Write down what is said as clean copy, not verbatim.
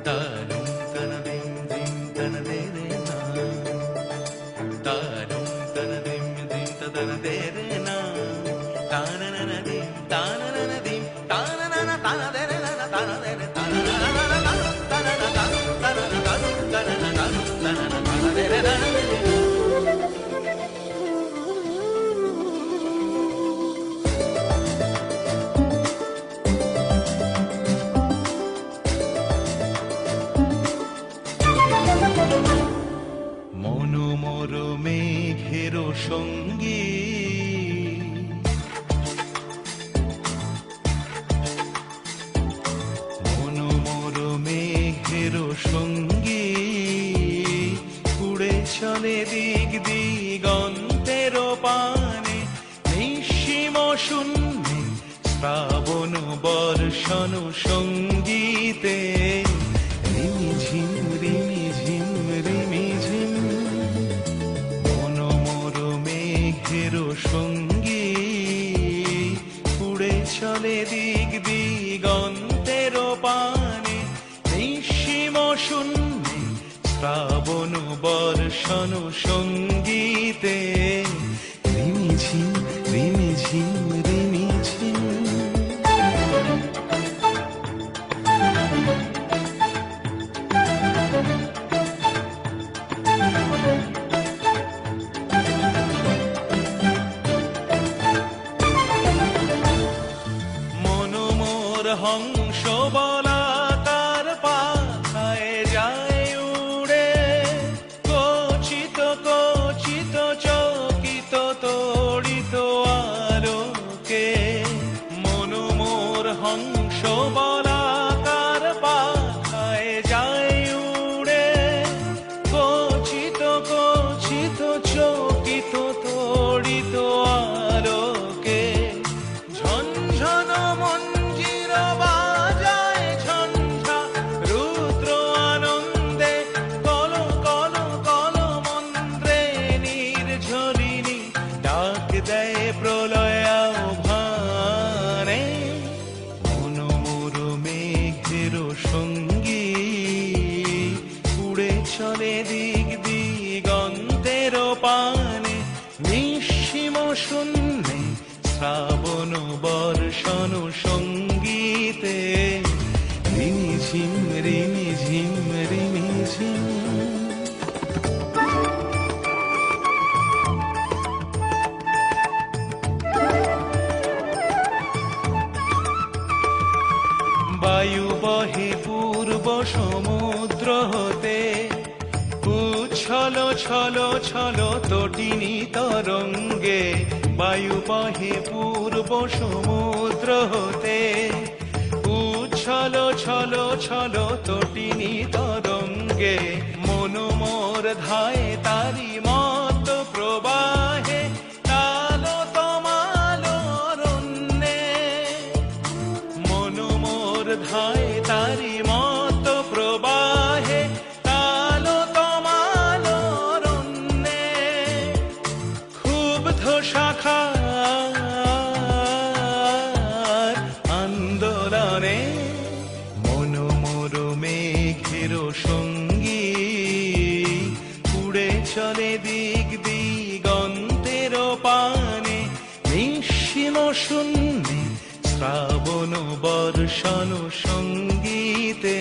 তারুম তানদিম দিম তানদে রে না, তারুম তানদিম দিম তানদে রে না, তানানানাদিম তানানানাদিম তানানানা তানাদে রে না তানাদে রে তানানানা তানানা তানানা তানানা তানানা তানাদে রে না। মনোমর মেঘের সঙ্গী, মনোমর মেঘের সঙ্গী, উড়ে চলে দিক দিগন্তের পানে, নিঃসীম শূন্যে শ্রাবণ বর্ষণ সঙ্গীতে, রিমিঝিম রিমিঝিম রিমিঝিম। মনোমর মেঘের সঙ্গী, উড়ে চলে দিক দিগন্তের পানে, নিঃসীম শূন্যে শ্রাবণ বর্ষণ সঙ্গীতে, রিমিঝিম রিমিঝিম রিমিঝিম। মনোমর হংস বলাকার পাখায় যায় উড়ে, কচিত কচিত চকিত তড়িত আলোকে। মনোমর হংস বলাকার পাখায় যায় উড়ে, কচিত কচিত চকিত তড়িত আলোকে। ঝনঝন মঞ্জির বাজায় ঝঞ্ঝা, রুদ্র আনন্দে কল কল কল মন্ত্রে নির্ঝরিণী, ডাক দেয় প্রলয় আহ্বানে। মনোমর মেঘের সঙ্গী, উড়ে চলে দিক দিগন্তের পানে, নিঃসীম শূন্যে শ্রাবণ বর্ষণ সঙ্গীতে, রিমিঝিম রিমিঝিম রিমিঝিম। বায়ু বহে পূর্ব সমুদ্র হতে, উচ্ছল ছল ছল তটিনী তরঙ্গে। বায়ু বহে পূর্ব সমুদ্র হতে, উচ্ছল ছল ছল তটিনী তরঙ্গে। মনোমর ধায় তারি মত প্রবাহে, তালো তমালো অরণ্যে। মনোমর ধায় তারি মত প্রবাহে, তালো তমালো অরণ্যে। ক্ষুব্ধ শাখার আন্দোলনে, মনোমর মেঘের সঙ্গী, উড়ে চলে দিক দিগন্তের পানে, নিঃসীম শূন্যে শ্রাবণ বর্ষণ সঙ্গীতে।